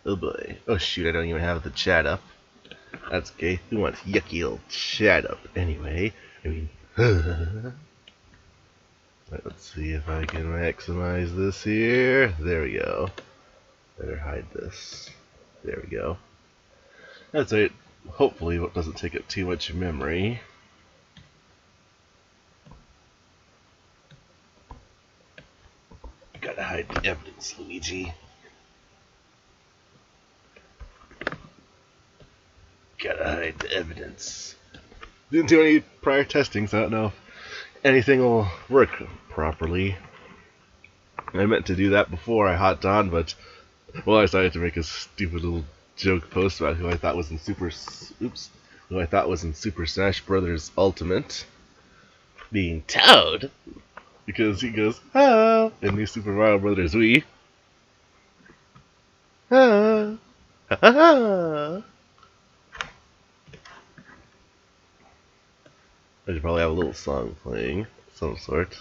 Oh boy. Oh shoot, I don't even have the chat up. That's okay. Who wants yucky old chat up anyway? I mean, let's see if I can maximize this here. There we go. Better hide this. There we go. That's it. Hopefully it doesn't take up too much memory. Gotta hide the evidence, Luigi. Gotta hide the evidence. Didn't do any prior testing, so I don't know if anything will work properly. I meant to do that before I hopped on, but well, I decided to make a stupid little joke post about who I thought was in Super Smash Brothers Ultimate, being Toad, because he goes ah in New Super Mario Brothers Wii. Ah, ha ha ha. I should probably have a little song playing of some sort.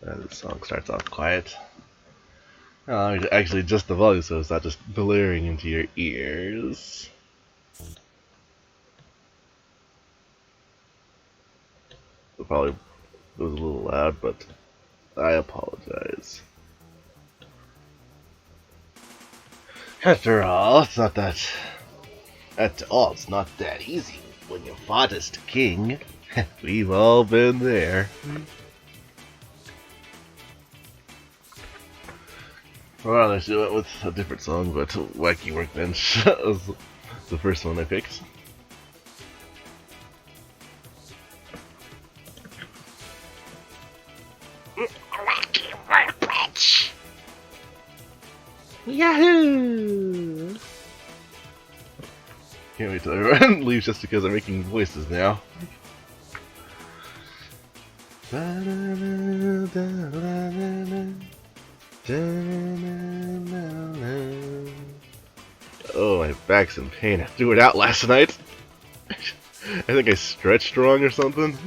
The song starts off quiet. Actually, just the volume, so it's not just blaring into your ears. It probably was a little loud, but I apologize. After all, it's not that. After all, it's not that easy when you're fathest king. We've all been there. Well, I should have went with a different song, but Wacky Workbench was the first one I picked. Wacky Workbench! Yahoo! Can't wait till everyone leaves just because I'm making voices now. Oh, my back's in pain. I threw it out last night. I think I stretched wrong or something.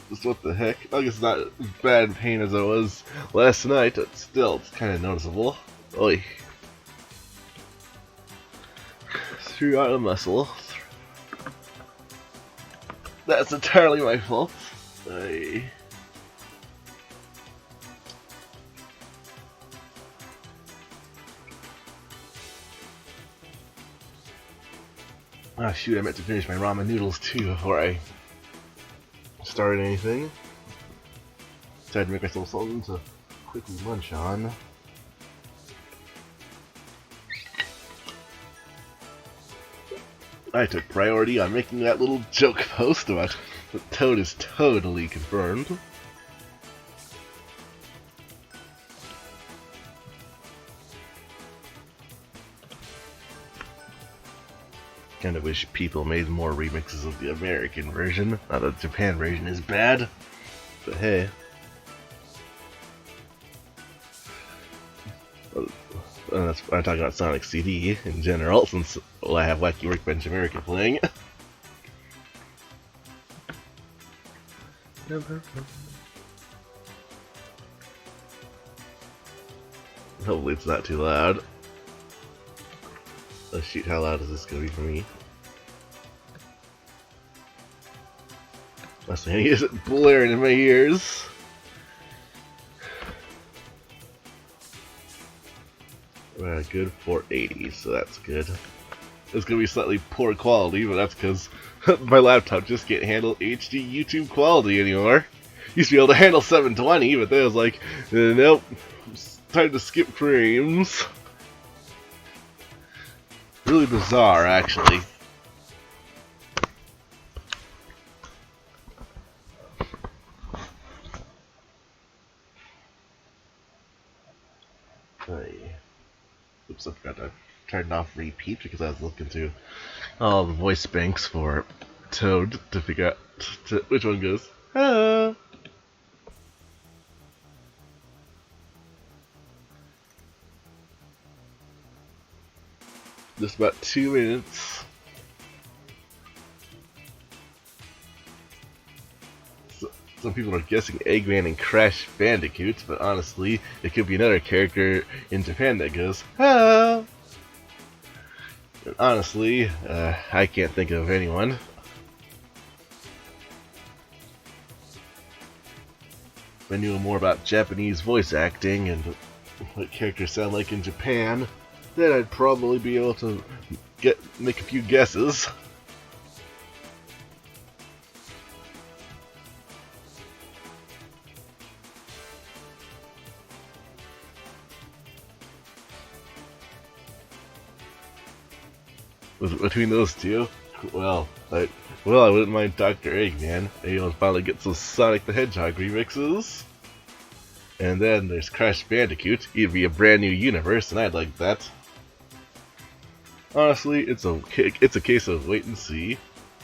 Just what the heck? I guess it's not as bad in pain as I was last night, but still, it's kind of noticeable. Oy. Threw out a muscle. That's entirely my fault. Ah, shoot, I meant to finish my ramen noodles too before I started anything. Decided to make myself something to quickly munch on. I took priority on making that little joke post about that Toad is totally confirmed. Kind of wish people made more remixes of the American version. Not that the Japan version is bad, but hey. That's I'm talking about Sonic CD in general, since I have Wacky Workbench America playing. Hopefully it's not too loud. Oh shoot, how loud is this gonna be for me? Must be blaring in my ears. We're at a good 480, so that's good. It's gonna be slightly poor quality, but that's because my laptop just can't handle HD YouTube quality anymore. Used to be able to handle 720, but then I was like, nope, it's time to skip frames. Really bizarre, actually. Oops, I forgot to turn off repeat because I was looking through all the voice banks for Toad to figure out which one goes. Ah. Just about 2 minutes. Some people are guessing Eggman and Crash Bandicoot, but honestly, it could be another character in Japan that goes, "Ah!" And honestly, I can't think of anyone. If I knew more about Japanese voice acting and what characters sound like in Japan, then I'd probably be able to make a few guesses. Between those two, well, I wouldn't mind Dr. Eggman. Maybe I'll finally get some Sonic the Hedgehog remixes. And then there's Crash Bandicoot. It'd be a brand new universe, and I'd like that. Honestly, it's a case of wait and see.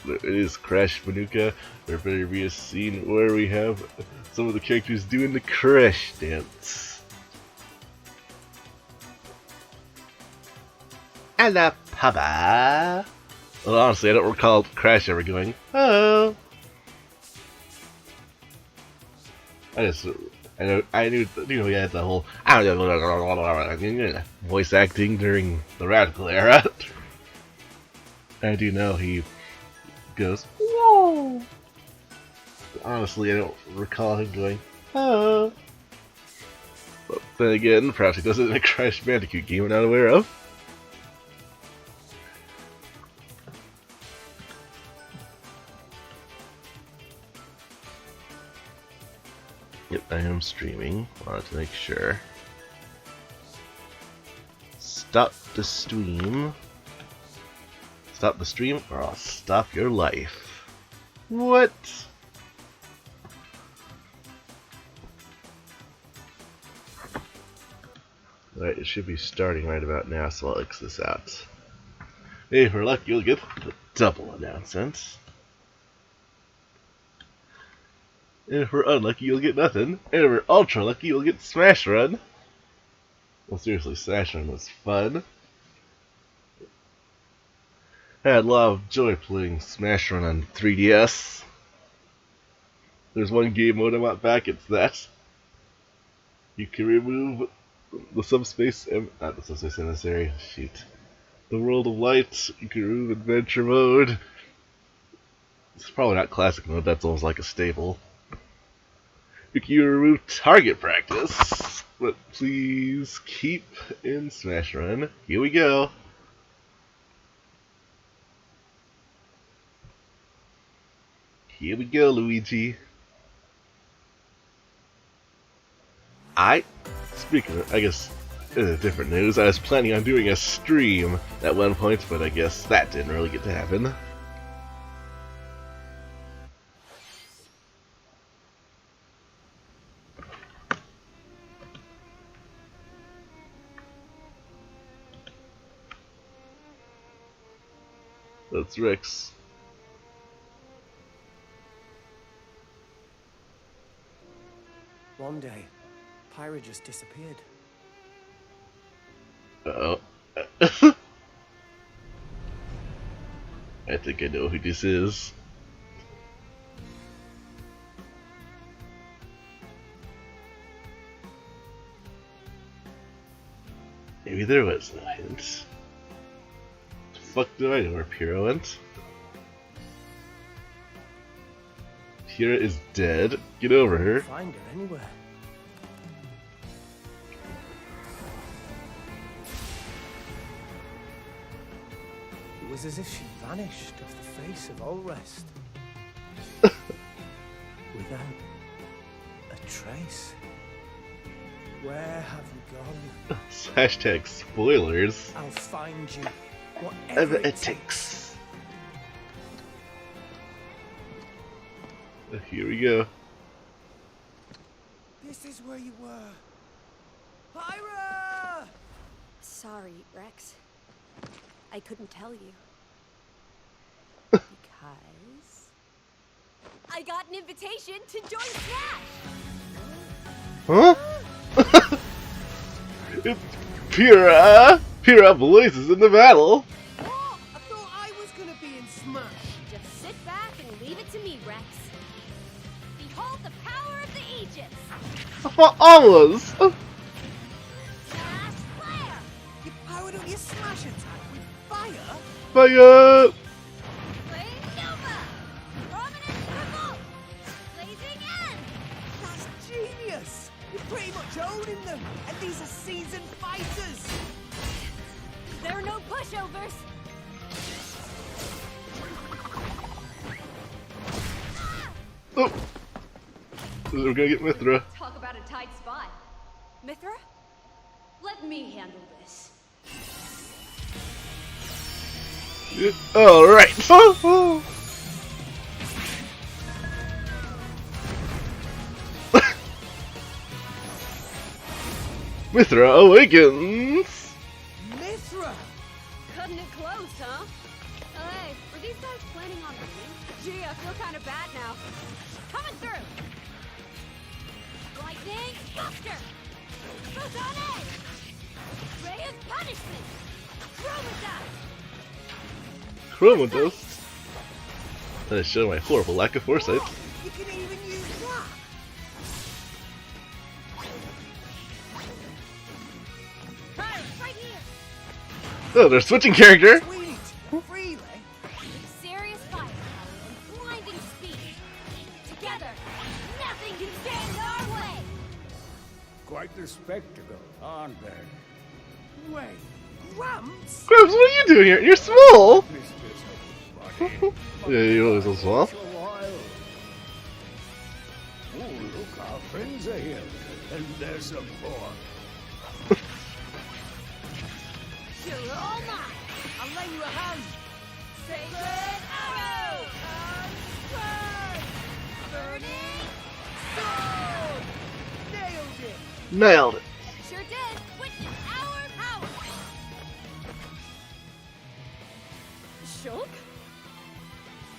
It is Crash Banooka. There better be a scene where we have some of the characters doing the Crash dance. Hello, Papa. Well, honestly, I don't recall Crash ever going, "Oh." I knew he had the whole voice acting during the Radical era. I do know he goes, "Whoa." Honestly, I don't recall him going, "Oh." But then again, perhaps he does it in a Crash Bandicoot game I'm not aware of. Yep, I am streaming. Wanted to make sure. Stop the stream. Stop the stream, or I'll stop your life. What? Alright, it should be starting right about now, so I'll X this out. Hey, if we're lucky, you'll get the double announcement. And if we're unlucky, you'll get nothing. And if we're ultra lucky, you'll get Smash Run. Well, seriously, Smash Run was fun. I had a lot of joy playing Smash Run on 3DS. There's one game mode I want back, it's that. You can remove the subspace, not the subspace emissary, shoot. The World of Light, you can remove Adventure Mode. It's probably not Classic Mode, that's almost like a staple. You can remove Target Practice, but please keep in Smash Run. Here we go. Here we go, Luigi. Speaking of, I guess, in a different news, I was planning on doing a stream at one point, but I guess that didn't really get to happen. That's Rex. One day, Pyra just disappeared. Uh-oh. I think I know who this is. Maybe there was no hint. The fuck do I know where Pyra went? Pyra is dead. Get over her. Find her anywhere. It was as if she vanished off the face of all rest. Without a trace. Where have you gone? Hashtag spoilers. I'll find you. Whatever it takes. Here we go. This is where you were. Pyra! Sorry, Rex. I couldn't tell you. Because I got an invitation to join Smash! Huh? It's Pyra! Pyra blazes in the battle. What? I thought I was gonna be in Smash. Just sit back and leave it to me, Rex. Behold the power of the Aegis. Almost. Smash flare. You powered up your Smash attack with fire? Fire! Flame Nova. Prominent revolt. Blazing end. That's genius! You're pretty much owning them, and these are seasoned fighters! There are no pushovers. Oh. We're gonna get Mythra. Talk about a tight spot. Mythra? Let me handle this. Alright. Mythra awakens. Mythra! Cutting it close, huh? Hey, were these guys planning on winning? Gee, I feel kind of bad now. Coming through! Lightning Buster! Photon Edge! Ray of Punishment! Chroma Dust! Chroma Dust. That is showing my horrible lack of foresight. What? You can even use that! Pyra, right here! Oh, they're switching character. Sweet! Freely! Serious fire and blinding speed. Together, nothing can stand in our way! Quite the spectacle, aren't they? Wait, Gramps? Gramps, what are you doing here? You're small. Mr. Somebody. Yeah, you always so small. A while. Oh, look, our friends are here. And there's some more. You're all mine! I'll lend you a hand! Sacred Arrow! Burning Sword! Nailed it! Nailed it. Sure did! Witness our power! Shulk?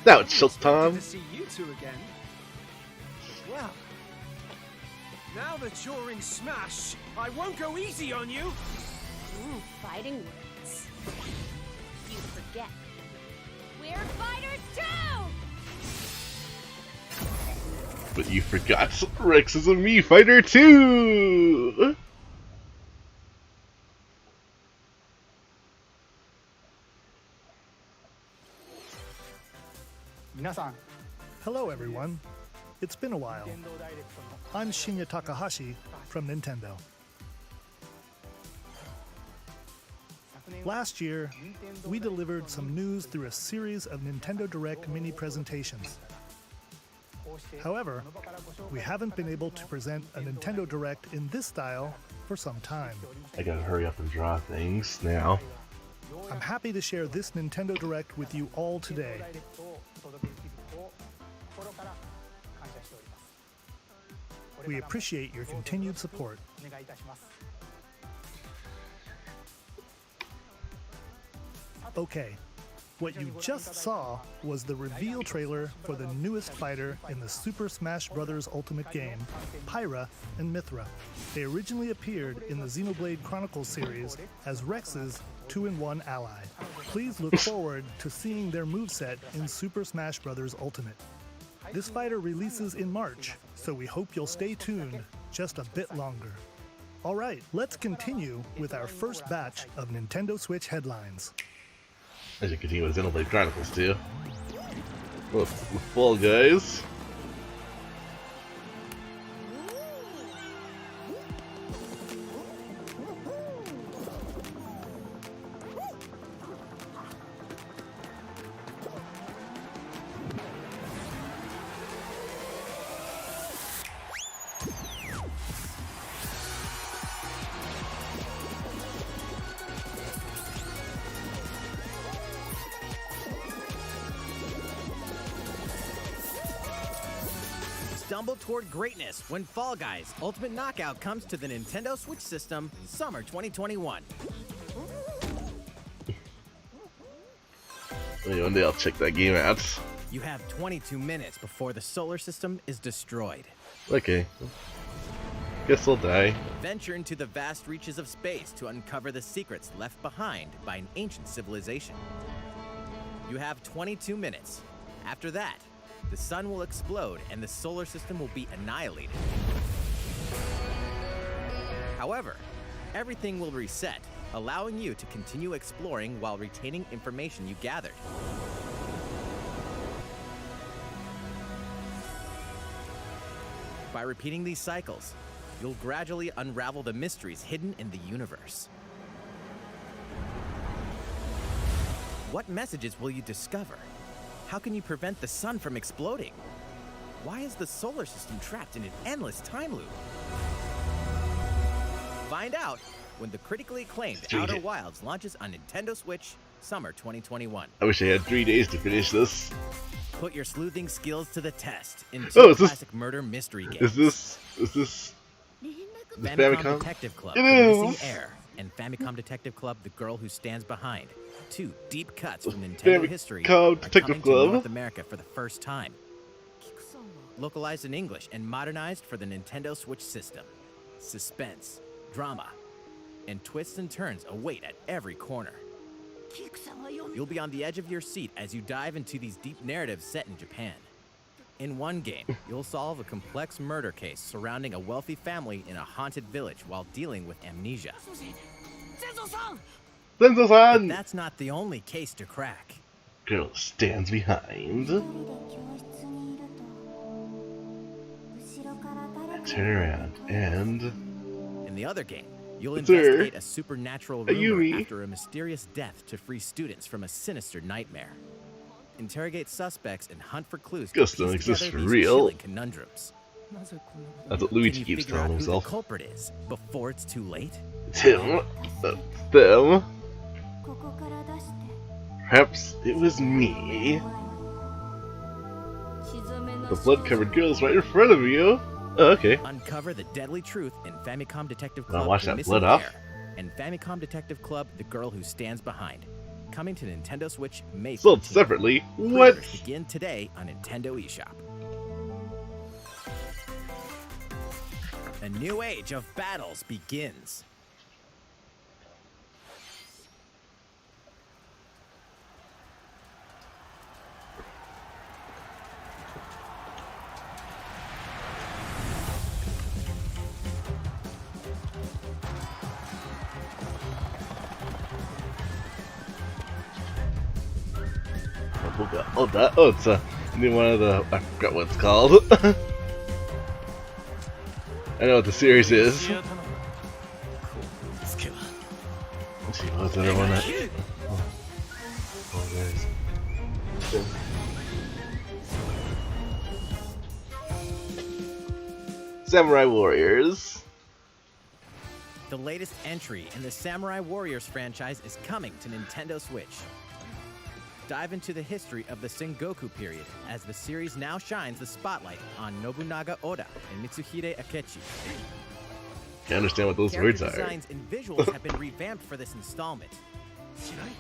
Now it's Shulk Good time. to see you two again. Well, now that you're in Smash, I won't go easy on you. Ooh, fighting words. You forget. We're fighters too! But you forgot Rex is a Mii fighter too. Hello everyone. It's been a while. I'm Shinya Takahashi from Nintendo. Last year, we delivered some news through a series of Nintendo Direct mini presentations. However, we haven't been able to present a Nintendo Direct in this style for some time. I gotta hurry up and draw things now. I'm happy to share this Nintendo Direct with you all today. We appreciate your continued support. Okay, what you just saw was the reveal trailer for the newest fighter in the Super Smash Bros. Ultimate game, Pyra and Mythra. They originally appeared in the Xenoblade Chronicles series as Rex's 2-in-1 ally. Please look forward to seeing their moveset in Super Smash Bros. Ultimate. This fighter releases in March, so we hope you'll stay tuned just a bit longer. Alright, let's continue with our first batch of Nintendo Switch headlines. As you continue with Xenoblade Chronicles too. Well, Fall Guys. Stumble toward greatness when Fall Guys Ultimate Knockout comes to the Nintendo Switch system summer 2021. One day I'll check that game out. You have 22 minutes before the solar system is destroyed. Okay. Guess I'll die. Venture into the vast reaches of space to uncover the secrets left behind by an ancient civilization. You have 22 minutes. After that, the sun will explode and the solar system will be annihilated. However, everything will reset, allowing you to continue exploring while retaining information you gathered. By repeating these cycles, you'll gradually unravel the mysteries hidden in the universe. What messages will you discover? How can you prevent the sun from exploding? Why is the solar system trapped in an endless time loop? Find out when the critically acclaimed Outer Wilds launches on Nintendo Switch summer 2021. I wish I had 3 days to finish this. Put your sleuthing skills to the test in Oh, two classic murder mystery games. Is this Famicom Detective Club, It The is. Missing Heir, and Famicom Detective Club, The Girl Who Stands Behind. Two deep cuts from Nintendo history Famicom are Detective coming Club. to North America for the first time. Localized in English and modernized for the Nintendo Switch system. Suspense, drama, and twists and turns await at every corner. You'll be on the edge of your seat as you dive into these deep narratives set in Japan. In one game, you'll solve a complex murder case surrounding a wealthy family in a haunted village while dealing with amnesia. But Senzo-san! that's not the only case to crack. Girl stands behind. Turn around and... In the other game, you'll It's her. investigate a supernatural rumor Ayumi. after a mysterious death to free students from a sinister nightmare. Interrogate suspects and hunt for clues to Ghosts piece don't exist together for these real. chilling conundrums. That's what Can Luigi you keeps figure out telling who himself. the culprit is before it's too late? It's him. Them. Perhaps it was me. The blood-covered girl's right in front of you. Oh, okay. Uncover the deadly truth in Famicom Detective Wanna Club, wash The that Missing blood off? Heir, and Famicom Detective Club, The Girl Who Stands Behind. Coming to Nintendo Switch May 14th. Sold separately. What? Pre-orders begin today on Nintendo eShop. A new age of battles begins. Oh, it's a new one of the... I forgot what it's called. I know what the series is. Let's see, what's the other one that... Oh, guys. Samurai Warriors. The latest entry in the Samurai Warriors franchise is coming to Nintendo Switch. Dive into the history of the Sengoku period as the series now shines the spotlight on Nobunaga Oda and Mitsuhide Akechi. Can't understand what those Character words are. designs and visuals have been revamped for this installment.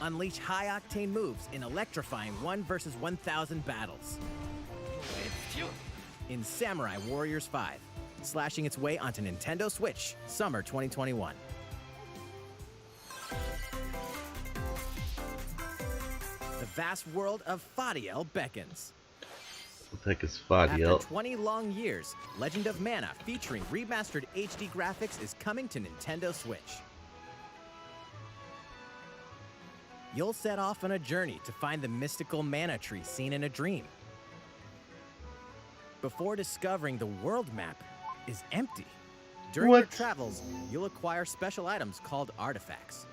Unleash high-octane moves in electrifying 1 versus 1,000 battles. In Samurai Warriors 5, slashing its way onto Nintendo Switch, summer 2021. The vast world of Fadiel beckons. What the heck is After Fadiel? 20 long years, Legend of Mana featuring remastered HD graphics is coming to Nintendo Switch. You'll set off on a journey to find the mystical mana tree seen in a dream. Before discovering the world map is empty. During your What? travels, you'll acquire special items called artifacts.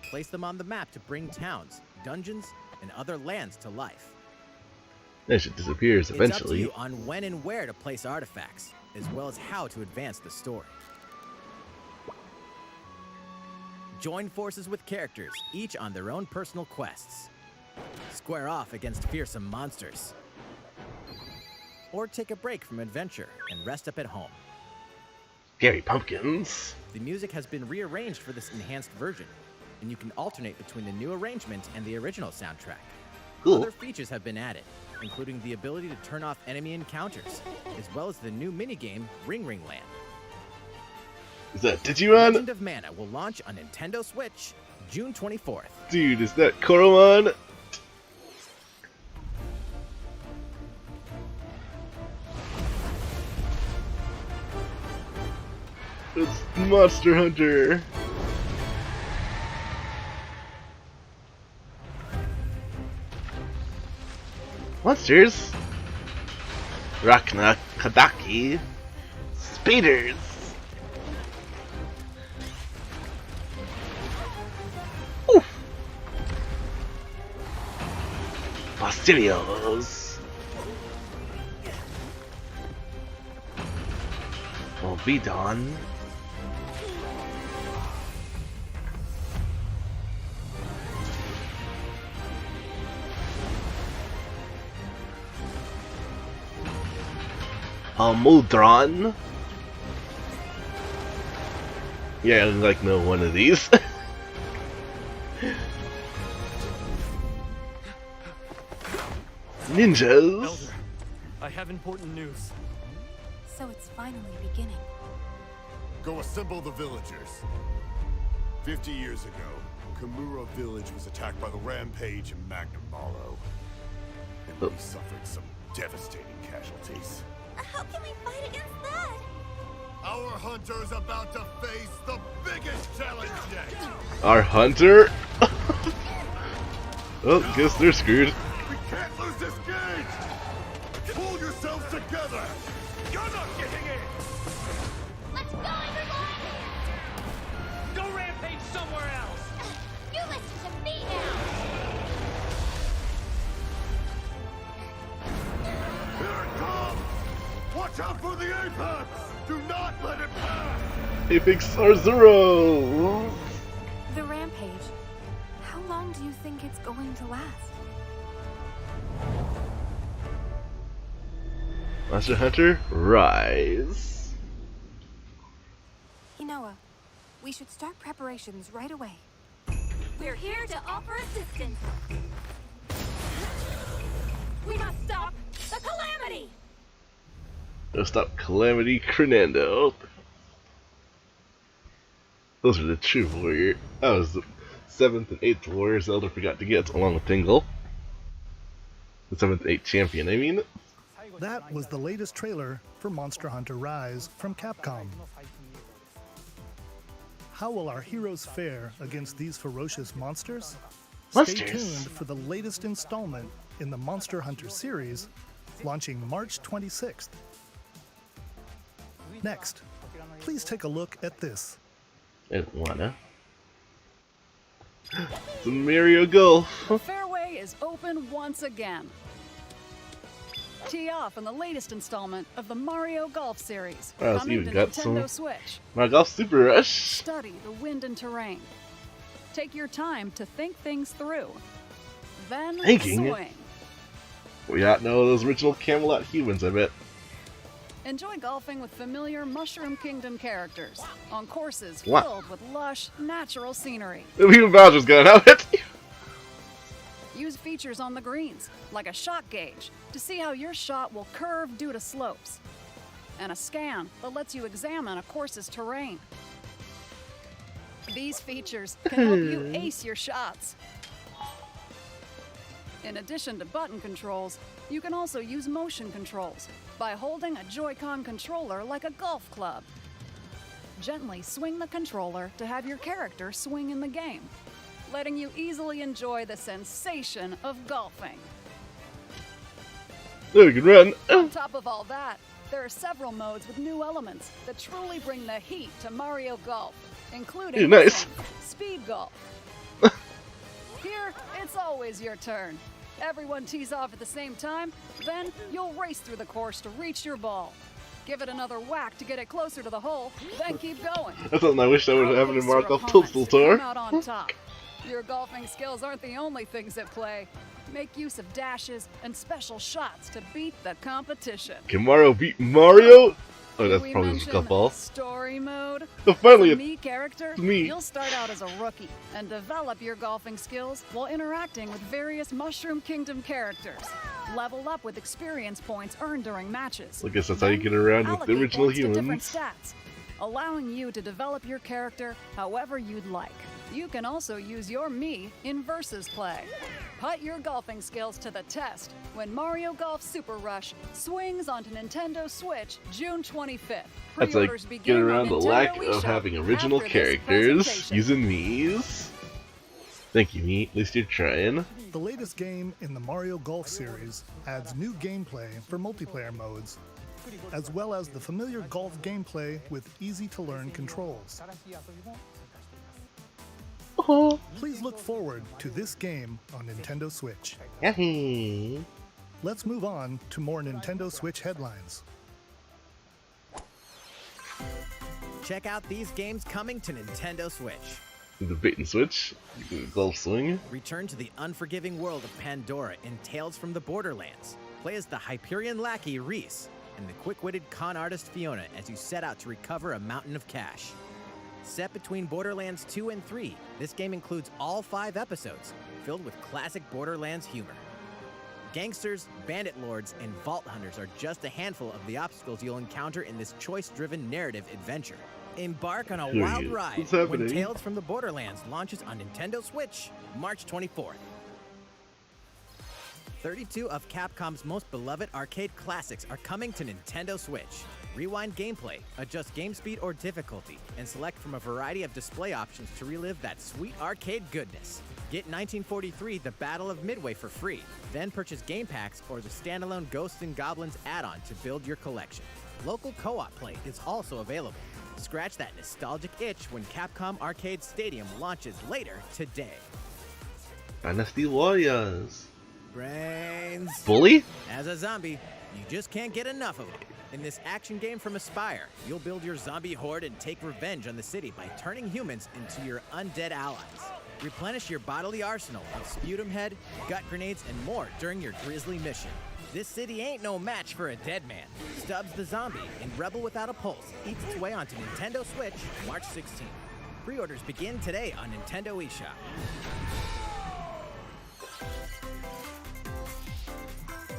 Place them on the map to bring towns, dungeons, and other lands to life. That shit disappears It's up to eventually. you on when and where to place artifacts, as well as how to advance the story. Join forces with characters, each on their own personal quests. Square off against fearsome monsters. Or take a break from adventure and rest up at home. Scary pumpkins. The music has been rearranged for this enhanced version, and you can alternate between the new arrangement and the original soundtrack. Cool. Other features have been added, including the ability to turn off enemy encounters, as well as the new minigame Ring Ring Land. Is that Digimon? Legend of Mana will launch on Nintendo Switch June 24th. Dude, is that Koromon? It's Monster Hunter. Monsters. Rakna Kadaki. Speeders. Oof. Fastidios. Volvidon. Muldron. Yeah, I like know one of these. Ninjas. Elder, I have important news. So it's finally beginning. Go assemble the villagers. 50 years ago, Kamura village was attacked by the Rampage and Magnum Malo. And we suffered some devastating casualties. How can we fight against that? Our hunter's about to face the biggest challenge yet! Our hunter? Well, guess they're screwed. We can't lose this gauge! Pull yourselves together! You're not getting in! Let's go, everyone! Go rampage somewhere else! You listen to me now! Here it comes! Watch out for the apex! Do not let it pass! Apex R0! The rampage. How long do you think it's going to last? Monster Hunter Rise. Inoa, we should start preparations right away. We're here to offer assistance. We must stop the Calamity! Go stop Calamity Crenando. Those are the true warrior. That was the 7th and 8th warrior Zelda forgot to get, along with Tingle. The 7th and 8th champion, I mean. That was the latest trailer for Monster Hunter Rise from Capcom. How will our heroes fare against these ferocious monsters? Stay tuned for the latest installment in the Monster Hunter series, launching March 26th. Next, please take a look at this. I don't wanna. The Mario Golf. The fairway is open once again. Tee off in the latest installment of the Mario Golf series, Wow, it's coming even to got Nintendo some Switch. Mario Golf Super Rush. Study the wind and terrain. Take your time to think things through. Then Thinking? swing. We got no of those original Camelot humans, I bet. Enjoy golfing with familiar Mushroom Kingdom characters on courses Wow. filled with lush, natural scenery. Even Bowser's gonna have it. Use features on the greens, like a shot gauge, to see how your shot will curve due to slopes, and a scan that lets you examine a course's terrain. These features can help you ace your shots. In addition to button controls, you can also use motion controls by holding a Joy-Con controller like a golf club. Gently swing the controller to have your character swing in the game, letting you easily enjoy the sensation of golfing. There we can run. On top of all that, there are several modes with new elements that truly bring the heat to Mario Golf, including Ooh, nice. Speed Golf. Here, it's always your turn. Everyone tees off at the same time, then you'll race through the course to reach your ball. Give it another whack to get it closer to the hole, then keep going. That's something I wish I would have happened in Mario Golf Toadstool Come Tour. out on top. Your golfing skills aren't the only things at play. Make use of dashes and special shots to beat the competition. Can Mario beat Mario? Oh, that's We probably just mention golf ball. story mode. Oh, finally, As a me character, me. you'll start out as a rookie and develop your golfing skills while interacting with various Mushroom Kingdom characters. Level up with experience points earned during matches. I guess that's how you get around with the Allocate original points to different humans. stats. allowing you to develop your character however you'd like. You can also use your Mii in versus play. Put your golfing skills to the test when Mario Golf Super Rush swings onto Nintendo Switch June 25th. That's like Pre-orders get begin around the on lack Nintendo of eShop having original after this characters presentation. using these. Thank you, Meat. At least you're trying. The latest game in the Mario Golf series adds new gameplay for multiplayer modes, as well as the familiar golf gameplay with easy-to-learn controls. Please look forward to this game on Nintendo Switch. Yahoo! Let's move on to more Nintendo Switch headlines. Check out these games coming to Nintendo Switch. The bait and switch, golf swing. Return to the unforgiving world of Pandora in Tales from the Borderlands. Play as the Hyperion lackey Reese and the quick-witted con artist Fiona as you set out to recover a mountain of cash. Set between Borderlands 2 and 3, this game includes all 5 episodes, filled with classic Borderlands humor. Gangsters, bandit lords, and vault hunters are just a handful of the obstacles you'll encounter in this choice-driven narrative adventure. Embark on a wild ride What's when happening? Tales from the Borderlands launches on Nintendo Switch, March 24th. 32 of Capcom's most beloved arcade classics are coming to Nintendo Switch. Rewind gameplay, adjust game speed or difficulty, and select from a variety of display options to relive that sweet arcade goodness. Get 1943 The Battle of Midway for free, then purchase game packs or the standalone Ghosts and Goblins add-on to build your collection. Local co-op play is also available. Scratch that nostalgic itch when Capcom Arcade Stadium launches later today. Dynasty Warriors. Brains. Bully? As a zombie, you just can't get enough of it. In this action game from Aspyr, you'll build your zombie horde and take revenge on the city by turning humans into your undead allies. Replenish your bodily arsenal of sputum head, gut grenades, and more during your grisly mission. This city ain't no match for a dead man. Stubbs the Zombie in Rebel Without a Pulse eats its way onto Nintendo Switch March 16th. Pre-orders begin today on Nintendo eShop.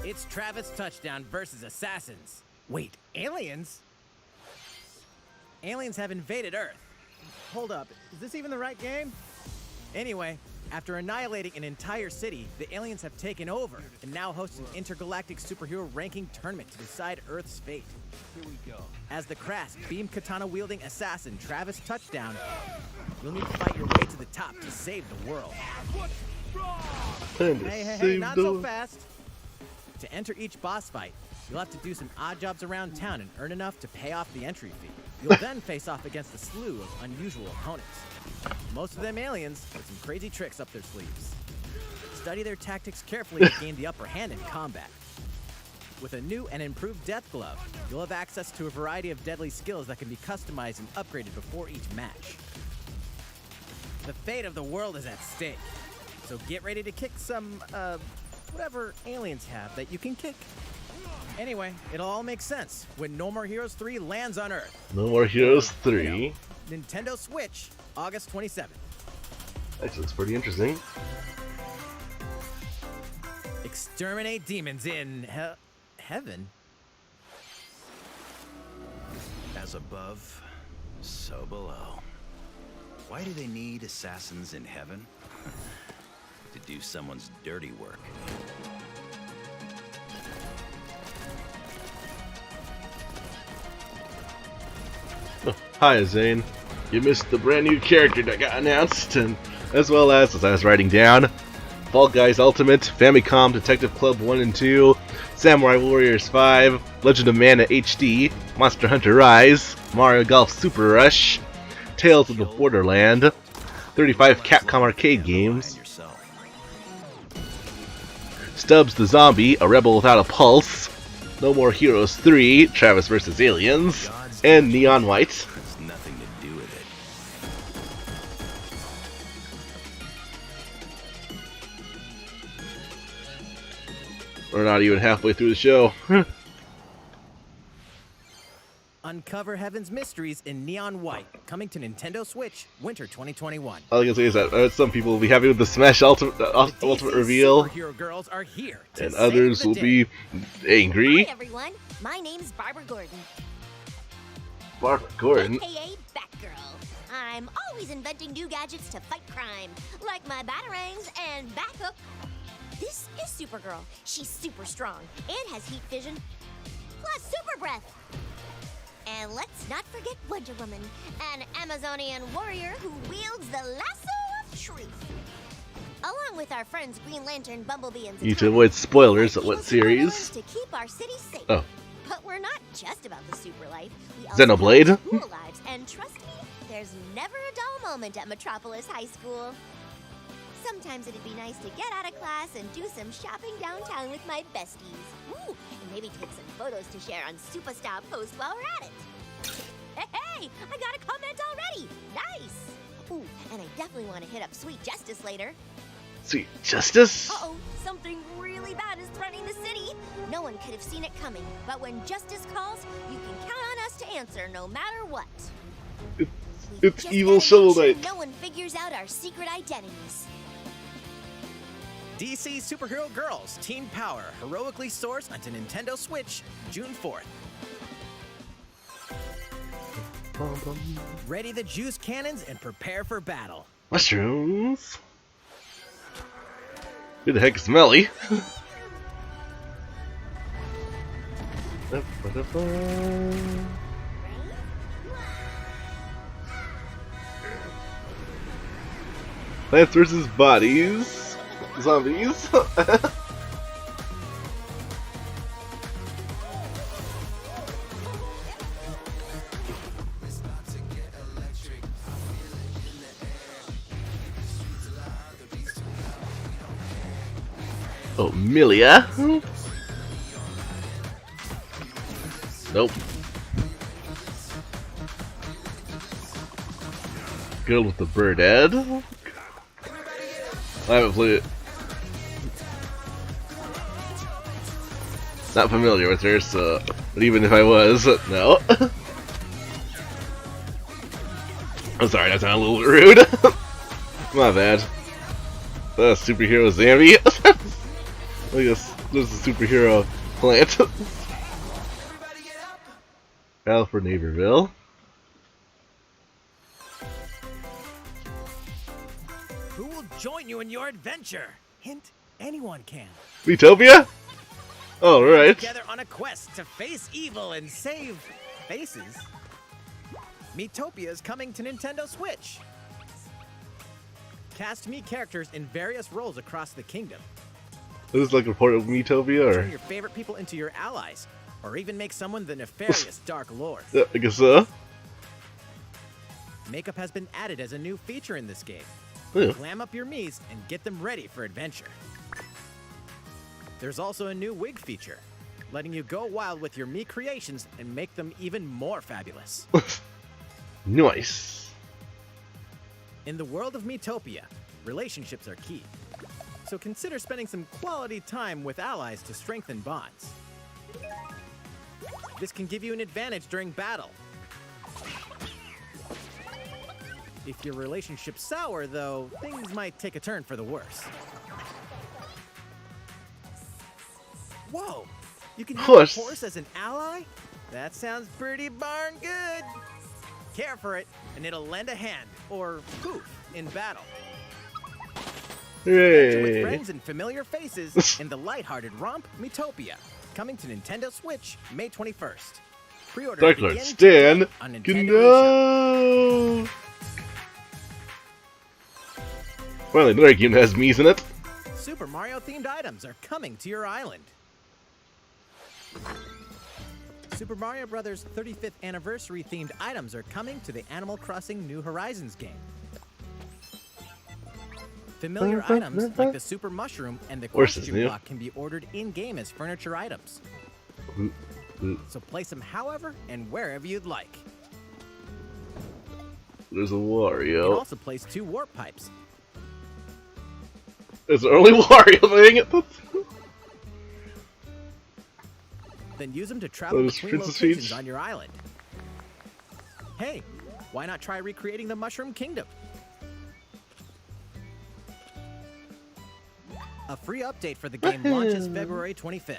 It's Travis Touchdown versus Assassins. Wait, aliens? Aliens have invaded Earth. Hold up, is this even the right game? Anyway, after annihilating an entire city, the aliens have taken over and now host an intergalactic superhero ranking tournament to decide Earth's fate. Here we go. As the crass, beam katana-wielding assassin Travis Touchdown, you'll need to fight your way to the top to save the world. Hey, not so fast. To enter each boss fight, you'll have to do some odd jobs around town and earn enough to pay off the entry fee. You'll then face off against a slew of unusual opponents. Most of them aliens with some crazy tricks up their sleeves. Study their tactics carefully to gain the upper hand in combat. With a new and improved death glove, you'll have access to a variety of deadly skills that can be customized and upgraded before each match. The fate of the world is at stake, so get ready to kick some, whatever aliens have that you can kick. Anyway, it'll all make sense when No More Heroes 3 lands on Earth. No More Heroes 3. Nintendo Switch, August 27th. That looks pretty interesting. Exterminate demons in heaven. As above, so below. Why do they need assassins in heaven? To do someone's dirty work. Oh, hi, Zane. You missed the brand new character that got announced, and as well as I was writing down, Fall Guys Ultimate, Famicom Detective Club 1 and 2, Samurai Warriors 5, Legend of Mana HD, Monster Hunter Rise, Mario Golf Super Rush, Tales of the Borderland, 35 Capcom arcade games, Stubbs the Zombie, A Rebel Without a Pulse, No More Heroes 3, Travis vs. Aliens, and Neon White. Has nothing to do with it. We're not even halfway through the show. Uncover Heaven's mysteries in Neon White, coming to Nintendo Switch, Winter 2021. All I can say is that some people will be happy with the Smash Ultimate reveal, Superhero girls are here to and save others the will day. be angry. Hi everyone, my name's Barbara Gordon. Barbara Gordon. AKA Batgirl. I'm always inventing new gadgets to fight crime, like my batarangs and Bathook. This is Supergirl. She's super strong and has heat vision, plus super breath. And let's not forget Wonder Woman, an Amazonian warrior who wields the lasso of truth. Along with our friends Green Lantern, Bumblebee, and You need to avoid spoilers of what series. to keep our city safe. Oh. But we're not just about the super life. We Xenoblade? also have cool lives, and trust me, there's never a dull moment at Metropolis High School. Sometimes it'd be nice to get out of class and do some shopping downtown with my besties. Ooh, and maybe take some photos to share on Superstar Post while we're at it. Hey, I got a comment already. Nice. Ooh, and I definitely want to hit up Sweet Justice later. Sweet Justice? Uh-oh, something really bad is threatening the city. No one could have seen it coming, but when Justice calls, you can count on us to answer no matter what. It's evil Shovel Knight. No one figures out our secret identities. DC Superhero Girls Teen Power heroically soars onto Nintendo Switch June 4th. Ready the juice cannons and prepare for battle. Mushrooms. Who the heck is Melly? Plants versus bodies. Zombies. Oh, Milia. Nope. Girl with the bird head. I haven't played it. Not familiar with her, so. But even if I was, no. I'm sorry, that sounded a little rude. My bad. Superhero Zambi. I guess this is a superhero plant. Alfred Naperville. Who will join you in your adventure? Hint, anyone can. Miitopia? Oh, right. Together on a quest to face evil and save faces. Miitopia is coming to Nintendo Switch. Cast Mii characters in various roles across the kingdom. This is like a port of Miitopia, Turn or? your favorite people into your allies, or even make someone the nefarious Dark Lord. Yeah, I guess so. Makeup has been added as a new feature in this game. Yeah. Glam up your Miis and get them ready for adventure. There's also a new wig feature, letting you go wild with your Mii creations and make them even more fabulous. Nice. In the world of Miitopia, relationships are key. So consider spending some quality time with allies to strengthen bonds. This can give you an advantage during battle. If your relationship's sour, though, things might take a turn for the worse. Whoa! You can have a horse as an ally? That sounds pretty darn good. Care for it, and it'll lend a hand, or poof, in battle. Hooray! With friends and familiar faces in the lighthearted romp Miitopia, coming to Nintendo Switch May 21st. Pre-order Dark Lord begins Stan. today on Nintendo No. Well, another game that has Mii's in it. eShop. Super Mario themed items are coming to your island. Super Mario Bros. 35th anniversary themed items are coming to the Animal Crossing New Horizons game. Familiar items like the Super Mushroom and the costume block can be ordered in-game as furniture items. So place them however and wherever you'd like. There's a You Wario. can also place 2 warp pipes. There's only Wario thing. Then use them to travel Those between Princess locations Peach. on your island. Hey, why not try recreating the Mushroom Kingdom? A free update for the game launches February 25th.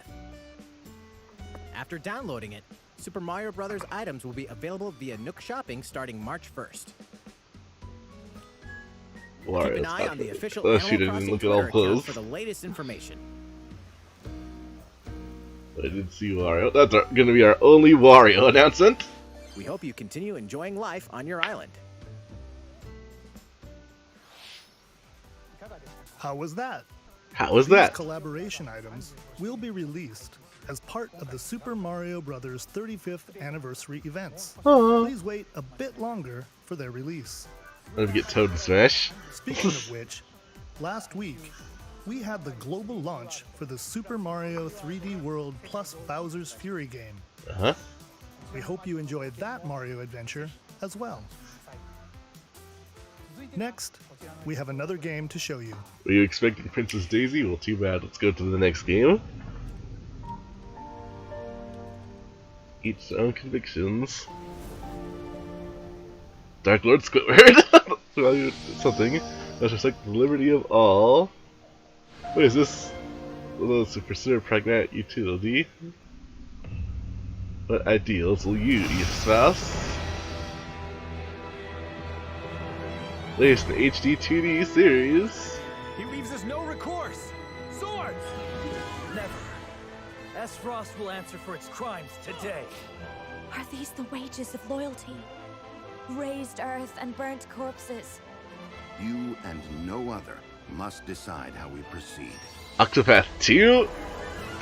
After downloading it, Super Mario Bros. Items will be available via Nook Shopping starting March 1st. Keep an eye on the official Animal Crossing Twitter account for the latest information. I didn't see Wario. That's going to be our only Wario announcement. We hope you continue enjoying life on your island. How was that? How was that? These collaboration items will be released as part of the Super Mario Bros. 35th anniversary events. Aww. Please wait a bit longer for their release. Let me get Toad and Smash. Speaking of which, last week we had the global launch for the Super Mario 3D World plus Bowser's Fury game. Uh-huh. We hope you enjoyed that Mario adventure as well. Next, we have another game to show you. Were you expecting Princess Daisy? Well, too bad. Let's go to the next game. Each their own convictions. Dark Lord Squidward. Something. Let's respect the liberty of all. What is this? Although to pursue a pragmatic utility. What ideals will you espouse? Latest in the HD 2D series. He leaves us no recourse. Swords! Never. S-Frost will answer for its crimes today. Are these the wages of loyalty? Raised earth and burnt corpses. You and no other must decide how we proceed. Octopath 2?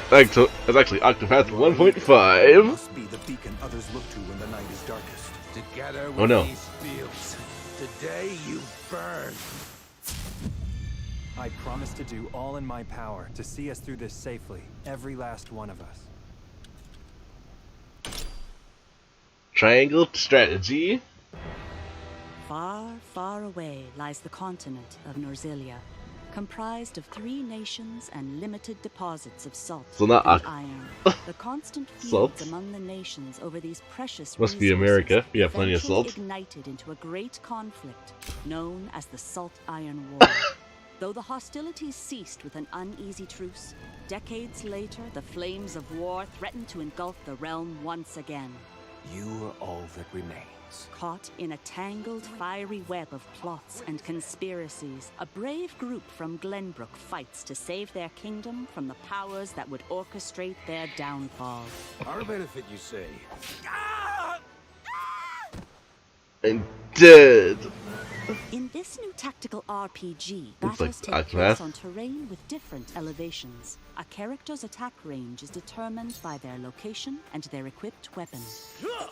That's actually Octopath 1.5. Must be the beacon others look to when the night is darkest. Together with Oh no. these fields. Today you burn. I promise to do all in my power to see us through this safely, every last one of us. Triangle strategy. Far, far away lies the continent of Norzilia, comprised of 3 nations and limited deposits of salt So not and iron. The constant Salt? fields among the nations over these precious Must be resources America. We have plenty of eventually salt. ignited into a great conflict known as the Salt-Iron War. Though the hostilities ceased with an uneasy truce, decades later the flames of war threatened to engulf the realm once again. You are all that remains. Caught in a tangled, fiery web of plots and conspiracies, a brave group from Glenbrook fights to save their kingdom from the powers that would orchestrate their downfall. Our benefit, you say? I'm dead. In this new tactical RPG, Looks battles like take place Octopath. on terrain with different elevations. A character's attack range is determined by their location and their equipped weapon.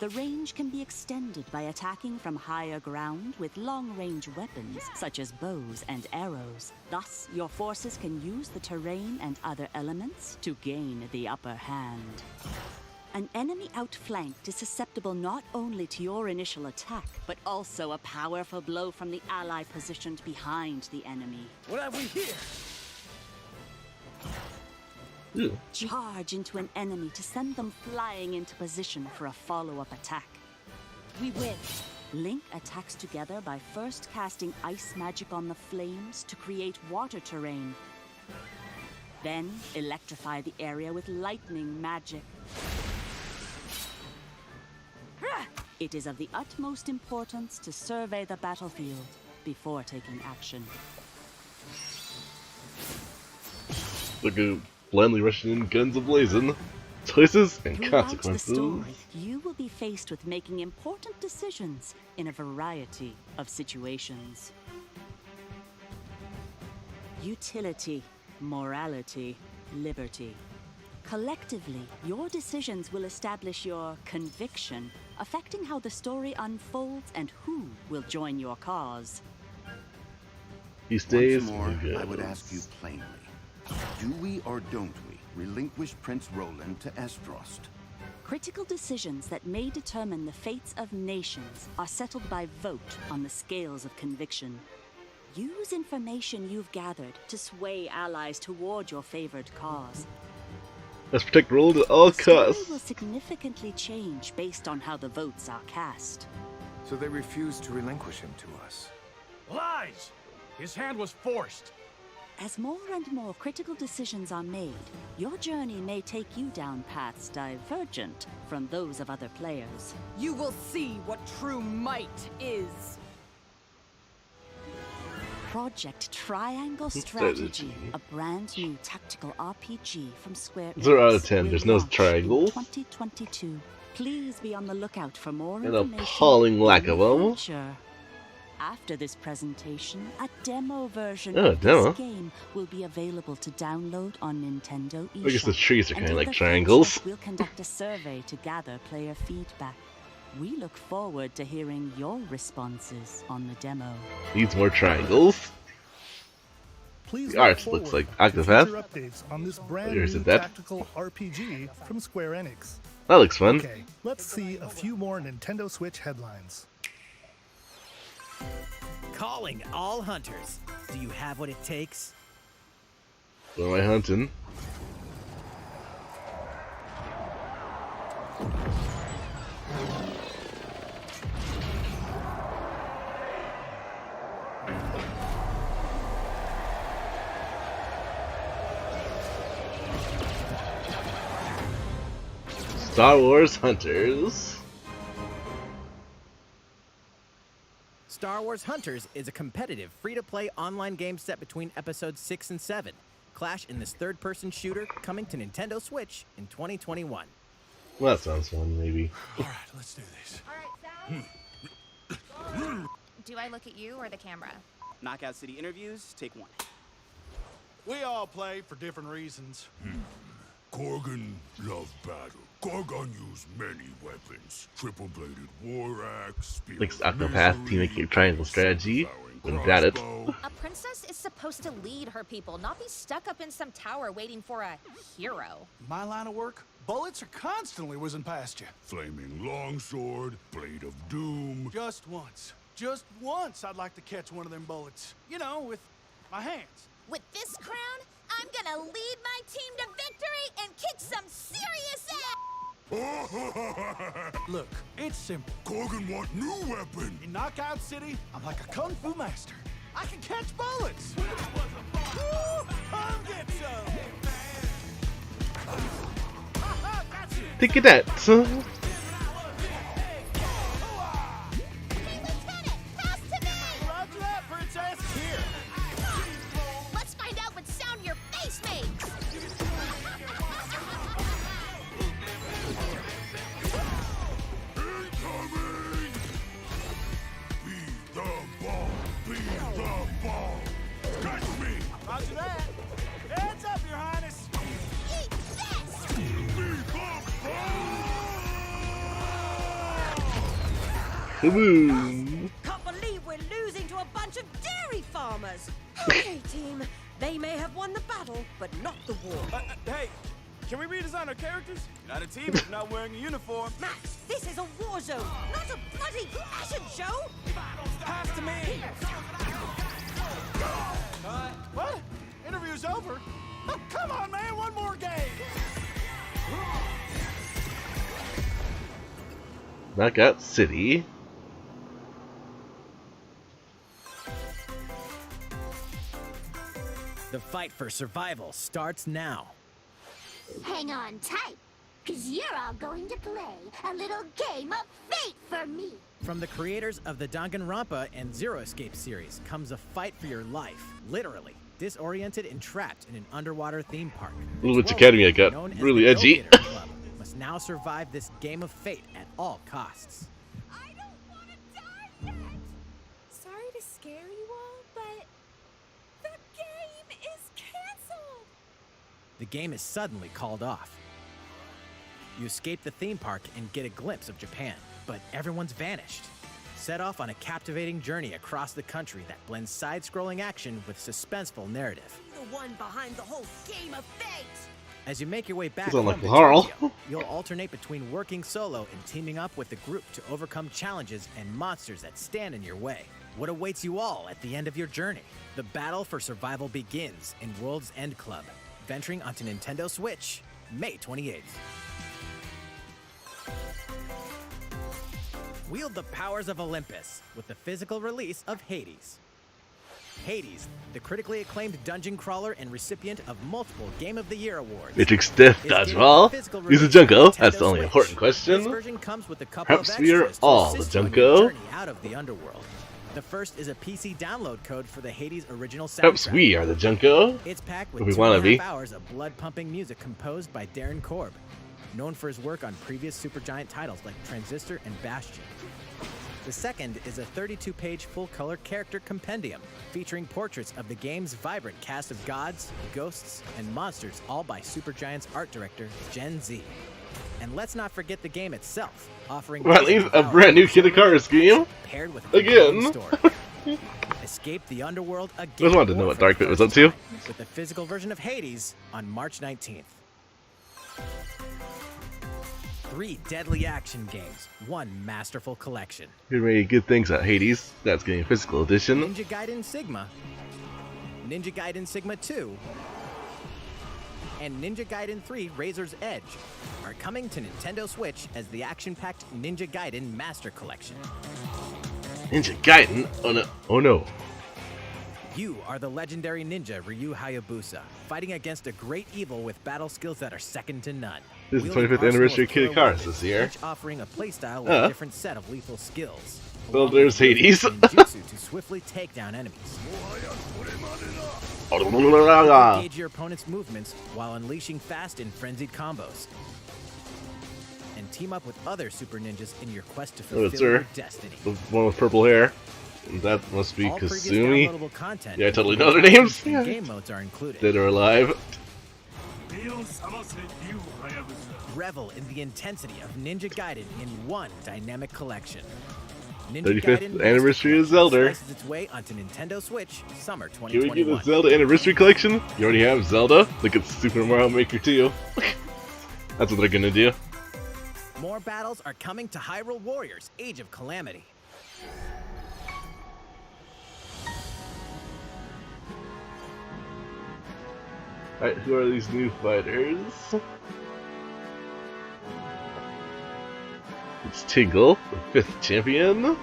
The range can be extended by attacking from higher ground with long-range weapons, such as bows and arrows. Thus, your forces can use the terrain and other elements to gain the upper hand. An enemy outflanked is susceptible not only to your initial attack, but also a powerful blow from the ally positioned behind the enemy. What have we here? Ew. Charge into an enemy to send them flying into position for a follow-up attack. We win. Link attacks together by first casting ice magic on the flames to create water terrain. Then electrify the area with lightning magic. It is of the utmost importance to survey the battlefield before taking action. Look at blindly rushing in, guns ablazing. Choices and Throughout the consequences. story, you will be faced with making important decisions in a variety of situations. Utility, morality, liberty. Collectively, your decisions will establish your conviction, affecting how the story unfolds and who will join your cause. He stays. Once more, he I would goes. ask you plainly. Do we or don't we relinquish Prince Roland to Estrost? Critical decisions that may determine the fates of nations are settled by vote on the scales of conviction. Use information you've gathered to sway allies toward your favored cause. Let's protect Roland at all The story costs. will significantly change based on how the votes are cast. So they refuse to relinquish him to us. Lies! His hand was forced. As more and more critical decisions are made, your journey may take you down paths divergent from those of other players. You will see what true might is. Project Triangle Strategy, a brand new tactical RPG from Square Enix. 0 out of 10. There's no will launch in triangles. 2022. Please be on the lookout for more An information appalling lack in of the them. future. After this presentation, a demo version Oh, of demo. this game will be available to download on Nintendo eShop. I guess the trees are And kind of in like the triangles. future, we'll conduct a survey to gather player feedback. We look forward to hearing your responses on the demo. Needs more triangles. Please The look art looks forward like to Octopath. future updates on this brand Here's new the dead. tactical RPG from Square Enix. That looks fun. Okay, let's see a few more Nintendo Switch headlines. Calling all hunters. Do you have what it takes? What am I hunting? Star Wars Hunters. Star Wars Hunters is a competitive, free-to-play online game set between episodes 6 and 7. Clash in this third-person shooter coming to Nintendo Switch in 2021. Well, that sounds fun, maybe. Alright, let's do this. Do I look at you or the camera? Knockout City interviews, take 1. We all play for different reasons. Korgan loved battle. Korgan used many weapons. Triple-bladed war axe, spear Like of Octopath, misery, team make your triangle strategy. When at it. A princess is supposed to lead her people, not be stuck up in some tower waiting for a hero. My line of work, bullets are constantly whizzing past you. Flaming longsword, blade of doom. Just once I'd like to catch one of them bullets. You know, with my hands. With this crown, I'm gonna lead my team to victory and kick some serious ass! Look, it's simple. Korgan want new weapon. In Knockout City, I'm like a kung fu master. I can catch bullets. Woo! Come get some. Take it that. Roger that, princess. Here. Let's find out what sound your face makes! Incoming! Be the ball. Be the ball. Catch me. Roger that. Heads up, Your Highness. Eat this! Be the ball. Kaboom! Can't believe we're losing to a bunch of dairy farmers. Okay, team. They may have won the battle, but not the war. Hey, can we redesign our characters? You're not a team if you're not wearing a uniform. Max, this is a war zone, not a bloody fashion show. Pass to me. What? Interview's over? Oh, come on, man. One more game. Knockout City. The fight for survival starts now. Hang on tight, cause you're all going to play a little game of fate for me. From the creators of the Danganronpa and Zero Escape series comes a fight for your life, literally. Disoriented and trapped in an underwater theme park. Little Witch Academy, I got known as really the edgy. Go-Getter Club, must now survive this game of fate at all costs. I don't want to die yet. Sorry to scare you all, but the game is canceled. The game is suddenly called off. You escape the theme park and get a glimpse of Japan, but everyone's vanished. Set off on a captivating journey across the country that blends side-scrolling action with suspenseful narrative. The one behind the whole game of fate. As you make your way back Sounds home like to Harl. Tokyo, you'll alternate between working solo and teaming up with the group to overcome challenges and monsters that stand in your way. What awaits you all at the end of your journey? The battle for survival begins in World's End Club, venturing onto Nintendo Switch, May 28th. Wield the powers of Olympus with the physical release of Hades. Hades, the critically acclaimed dungeon crawler and recipient of multiple Game of the Year awards. Matrix Death Dodgeball? Use the Junko? That's the only important question. This version comes with a couple Perhaps of we are extras to all the assist you on your Junko? journey out of the underworld. The first is a PC download code for the Hades original soundtrack. Perhaps we are the Junko? It's packed If with we 2.5 wanna be. hours of blood-pumping music composed by Darren Korb, known for his work on previous Supergiant titles like Transistor and Bastion. The second is a 32-page full-color character compendium featuring portraits of the game's vibrant cast of gods, ghosts, and monsters, all by Supergiant's art director, Gen Z. And let's not forget the game itself, offering Riley, a brand new Kid Icarus game? paired with a Again? compelling story. Escape the underworld again. I just wanted to know what Dark Pit was up to. With the physical version of Hades on March 19th. 3 deadly action games, 1 masterful collection. Heard many good things at Hades. That's getting a physical edition. Ninja Gaiden Sigma, Ninja Gaiden Sigma 2, and Ninja Gaiden 3 Razor's Edge are coming to Nintendo Switch as the action-packed Ninja Gaiden Master Collection. Ninja Gaiden? Oh no. Oh no. You are the legendary ninja Ryu Hayabusa, fighting against a great evil with battle skills that are second to none. This is the Wielding 25th anniversary of arsenal Kid Icarus this year. each offering a playstyle with a different set of lethal skills. Well, there's Hades. And jutsu to swiftly take down enemies. Engage your opponent's movements while unleashing fast and frenzied combos. And team up with other super ninjas in your quest to Oh, fulfill it's your her. destiny. The one with purple hair. That must be All previous Kasumi. downloadable content, Yeah, I totally know their names. and game modes are included. Dead or alive. Revel in the intensity of Ninja Gaiden in one dynamic collection. Ninja 35th Gaiden anniversary of Zelda. slices its way onto Nintendo Switch summer Can we get 2021. the Zelda Anniversary Collection? You already have Zelda. Look at Super Mario Maker 2. That's what they're gonna do. More battles are coming to Hyrule Warriors: Age of Calamity. Alright, who are these new fighters? It's Tingle, the 5th champion.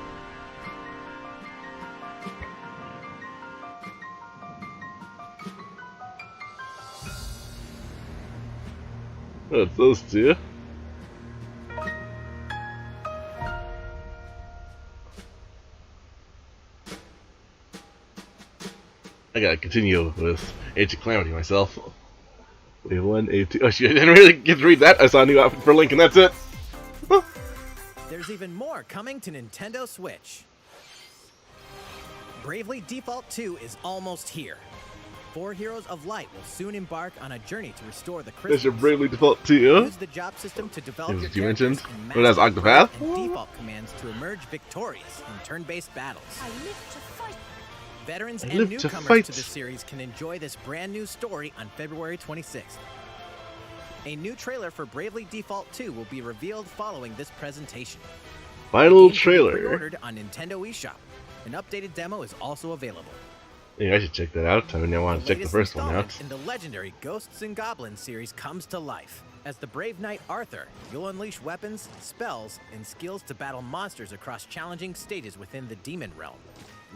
Oh, it's those two. I gotta continue with Age of Calamity myself. Wave 1, Wave 2. Oh shit, I didn't really get to read that. I saw a new outfit for Link and that's it. There's even more coming to Nintendo Switch. Bravely Default 2 is almost here. 4 Heroes of Light will soon embark on a journey to restore the There's crystals. your Bravely Default 2. Use the job system to develop As your you mentioned. characters in What has master Octopath? and default commands to emerge victorious in turn-based battles. I live to fight. Veterans I and live to newcomers fight. to the series can enjoy this brand new story on February 26th. A new trailer for Bravely Default 2 will be revealed following this presentation. Final The game can be trailer. pre-ordered on Nintendo eShop. An updated demo is also available. Yeah, I should check that out. I mean, I want to check the latest first one out. installment in the legendary Ghosts and Goblins series comes to life. As the brave knight Arthur, you'll unleash weapons, spells, and skills to battle monsters across challenging stages within the demon realm.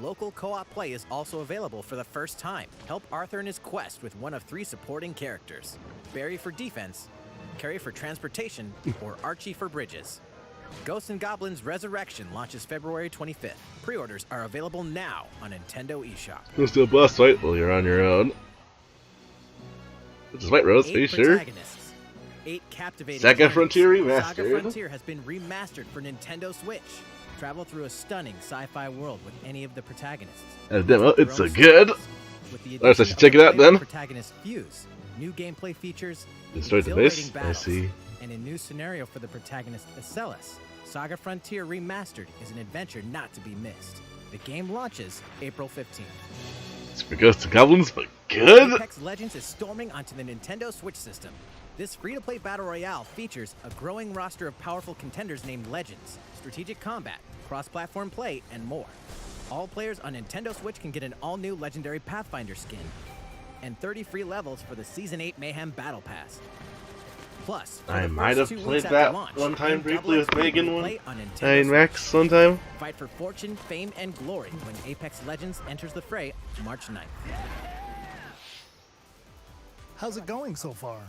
Local co-op play is also available for the first time. Help Arthur in his quest with one of 3 supporting characters: Barry for defense, Carrie for transportation, or Archie for bridges. Ghosts and Goblins Resurrection launches February 25th. Pre-orders are available now on Nintendo eShop. Let's do a boss fight while you're on your own. This is White Rose, are you 8 sure? protagonists, 8 captivating Saga journeys. Frontier Saga Remastered. Frontier has been remastered for Nintendo Switch. Travel through a stunning sci-fi world with any of the protagonists. As a demo, it's Your so own good. stories. With the Alright, so I addition should of check it out playable then. Protagonist Fuse, new gameplay features, Destroy the exhilarating base. I battles, see. and a new scenario for the protagonist Acellus. Saga Frontier Remastered is an adventure not to be missed. The game launches April 15th. It's for Ghosts and Goblins, but good. Apex Legends is storming onto the Nintendo Switch system. This free-to-play battle royale features a growing roster of powerful contenders named Legends, strategic combat, cross-platform play, and more. All players on Nintendo Switch can get an all-new legendary Pathfinder skin, and 30 free levels for the Season 8 Mayhem Battle Pass. Plus, for I the might first have 2 played weeks after that launch, one time earn briefly with double XP Megan when you one. play on Nintendo In Switch. Max one time. Fight for fortune, fame, and glory when Apex Legends enters the fray March 9th. How's it going so far?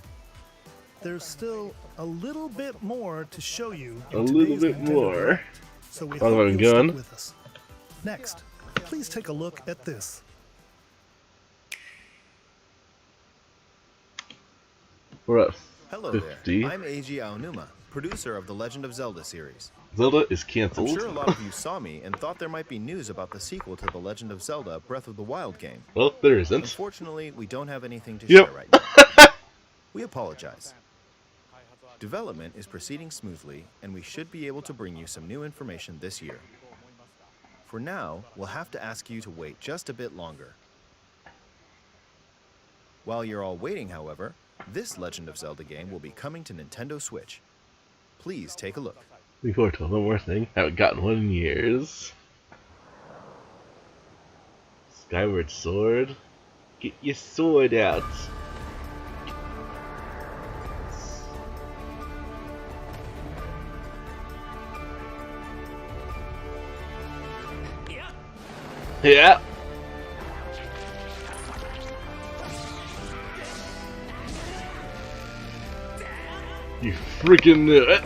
There's still a little bit more to show you. A little bit more. Direct, so we Talk hope about you'll gun. stick with us. Next, please take a look at this. We're at Hello 50. there. I'm Eiji Aonuma, producer of the Legend of Zelda series. Zelda is I'm cancelled. sure a lot of you saw me and thought there might be news about the sequel to the Legend of Zelda Breath of the Wild game. Well, there isn't. Unfortunately, we don't have anything to Yep. share right now. We apologize. Development is proceeding smoothly, and we should be able to bring you some new information this year. For now, we'll have to ask you to wait just a bit longer. While you're all waiting, however, this Legend of Zelda game will be coming to Nintendo Switch. Please take a look. Before to one more thing, haven't gotten one in years. Skyward Sword. Get your sword out. Yeah. You freaking knew it.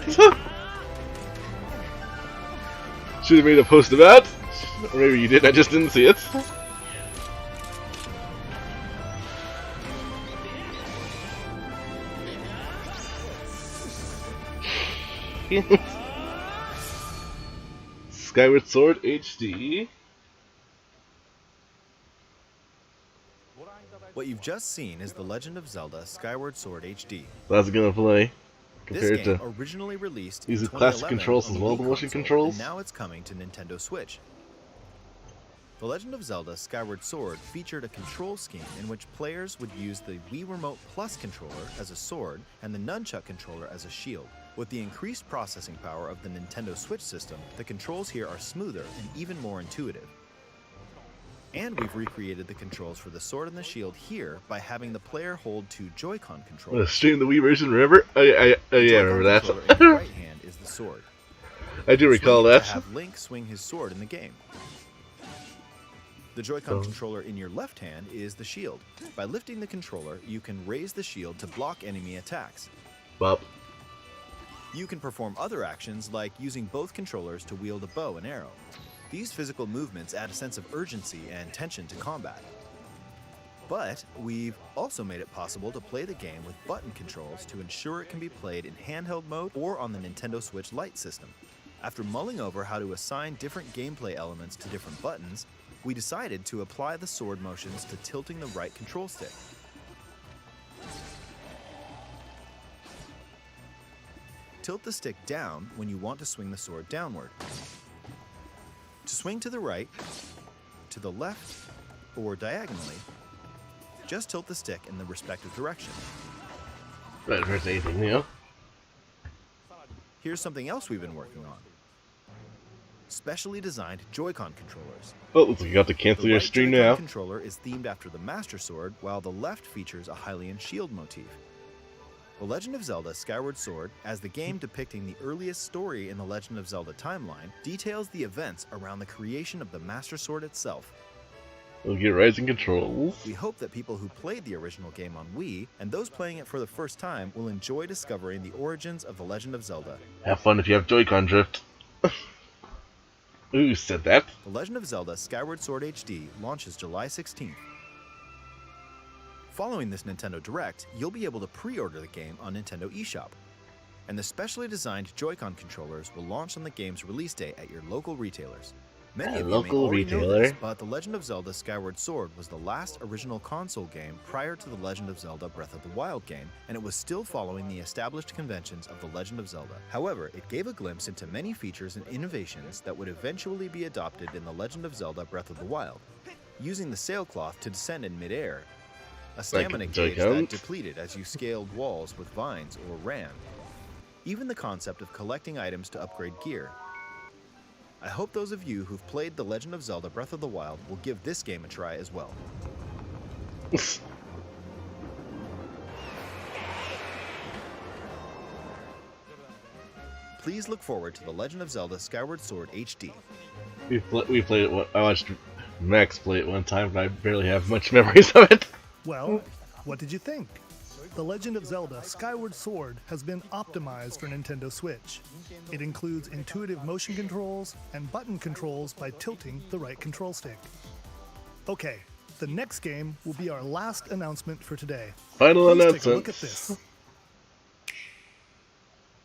Should have made a post about it. Or maybe you did, I just didn't see it. Skyward Sword HD. What you've just seen is The Legend of Zelda Skyward Sword HD. That's gonna play compared This game to originally released using in classic 2011 controls on as the well, Wii the motion console, controls. And now it's coming to Nintendo Switch. The Legend of Zelda Skyward Sword featured a control scheme in which players would use the Wii Remote Plus controller as a sword and the Nunchuck controller as a shield. With the increased processing power of the Nintendo Switch system, the controls here are smoother and even more intuitive. And we've recreated the controls for the sword and the shield here by having the player hold 2 Joy-Con controllers. Stream the Wii version, remember? Yeah, I remember that. In your right hand is the sword. I do recall Swing it that. to have Link swing his sword in the game. The Joy-Con controller in your left hand is the shield. By lifting the controller, you can raise the shield to block enemy attacks. Bop. You can perform other actions like using both controllers to wield a bow and arrow. These physical movements add a sense of urgency and tension to combat. But we've also made it possible to play the game with button controls to ensure it can be played in handheld mode or on the Nintendo Switch Lite system. After mulling over how to assign different gameplay elements to different buttons, we decided to apply the sword motions to tilting the right control stick. Tilt the stick down when you want to swing the sword downward. To swing to the right, to the left, or diagonally, just tilt the stick in the respective direction. Right, if there's anything new. Here's something else we've been working on. Specially designed Joy-Con controllers. Oh, looks like you got to cancel The your right stream Joy-Con now. controller is themed after the Master Sword, while the left features a Hylian shield motif. The Legend of Zelda Skyward Sword, as the game depicting the earliest story in the Legend of Zelda timeline, details the events around the creation of the Master Sword itself. We'll get rising controls. We hope that people who played the original game on Wii, and those playing it for the first time, will enjoy discovering the origins of the Legend of Zelda. Have fun if you have Joy-Con drift. Ooh, said that. The Legend of Zelda Skyward Sword HD launches July 16th. Following this Nintendo Direct, you'll be able to pre-order the game on Nintendo eShop. And the specially designed Joy-Con controllers will launch on the game's release day at your local retailers. Many of you may already know this, but The Legend of Zelda Skyward Sword was the last original console game prior to The Legend of Zelda Breath of the Wild game, and it was still following the established conventions of The Legend of Zelda. However, it gave a glimpse into many features and innovations that would eventually be adopted in The Legend of Zelda Breath of the Wild. Using the sailcloth to descend in midair, a stamina gauge that depleted as you scaled walls with vines or ran. Even the concept of collecting items to upgrade gear. I hope those of you who've played The Legend of Zelda Breath of the Wild will give this game a try as well. please look forward to The Legend of Zelda Skyward Sword HD. We played it. I watched Max play it one time, but I barely have much memories of it. Well, what did you think? The Legend of Zelda Skyward Sword has been optimized for Nintendo Switch. It includes intuitive motion controls and button controls by tilting the right control stick. Okay, the next game will be our last announcement for today. Final Please announcement. Take a look at this.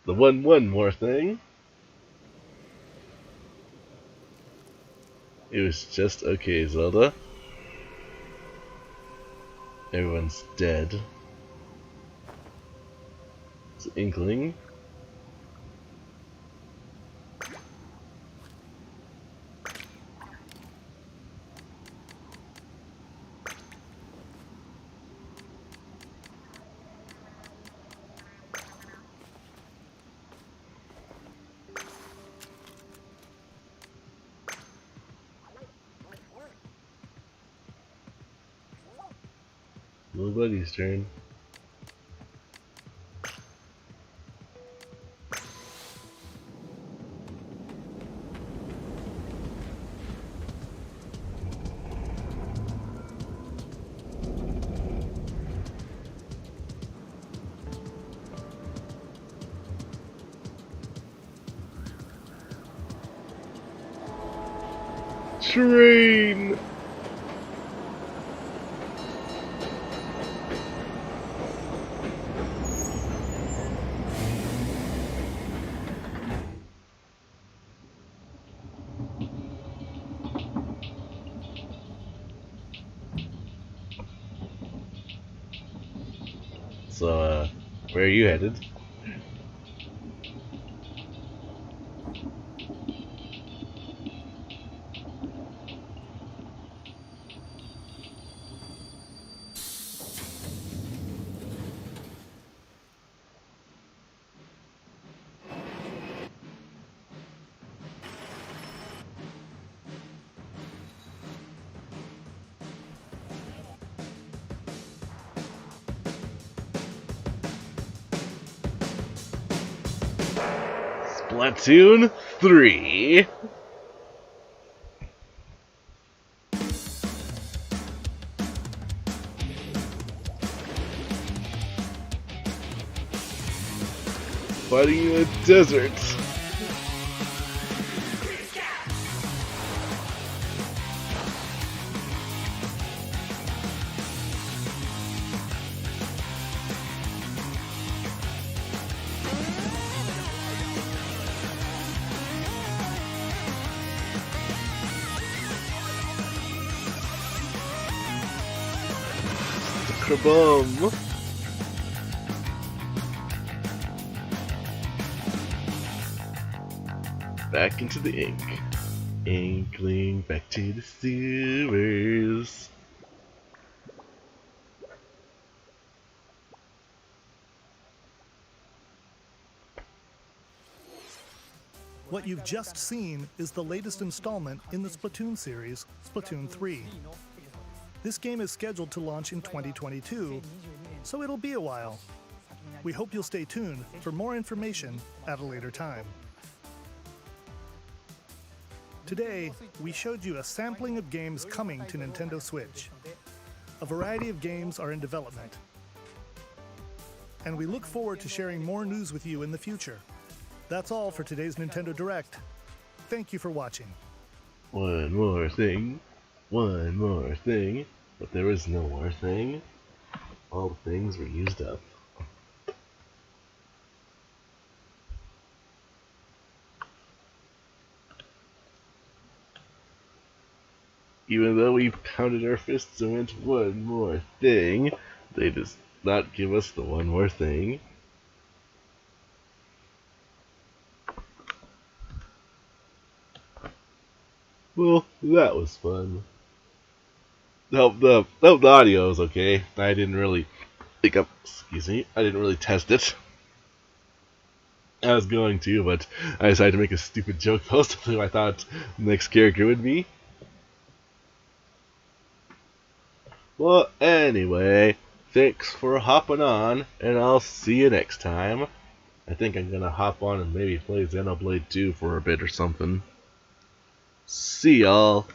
The one more thing. It was just okay, Zelda. Everyone's dead. It's an inkling. Nobody's turn. Train! So, where are you headed? Splatoon 3. Fighting in the desert. Kaboom! Back into the ink. Inkling back to the sewers. What you've just seen is the latest installment in the Splatoon series, Splatoon 3. This game is scheduled to launch in 2022, so it'll be a while. We hope you'll stay tuned for more information at a later time. Today, we showed you a sampling of games coming to Nintendo Switch. A variety of games are in development. And we look forward to sharing more news with you in the future. That's all for today's Nintendo Direct. Thank you for watching. One more thing, but there is no more thing. All the things were used up. Even though we pounded our fists and went one more thing, they just not give us the one more thing. Well, that was fun. The audio was okay. I didn't really pick up. Excuse me. I didn't really test it. I was going to, but I decided to make a stupid joke post of who I thought the next character would be. Well, anyway, thanks for hopping on, and I'll see you next time. I think I'm gonna hop on and maybe play Xenoblade 2 for a bit or something. See y'all.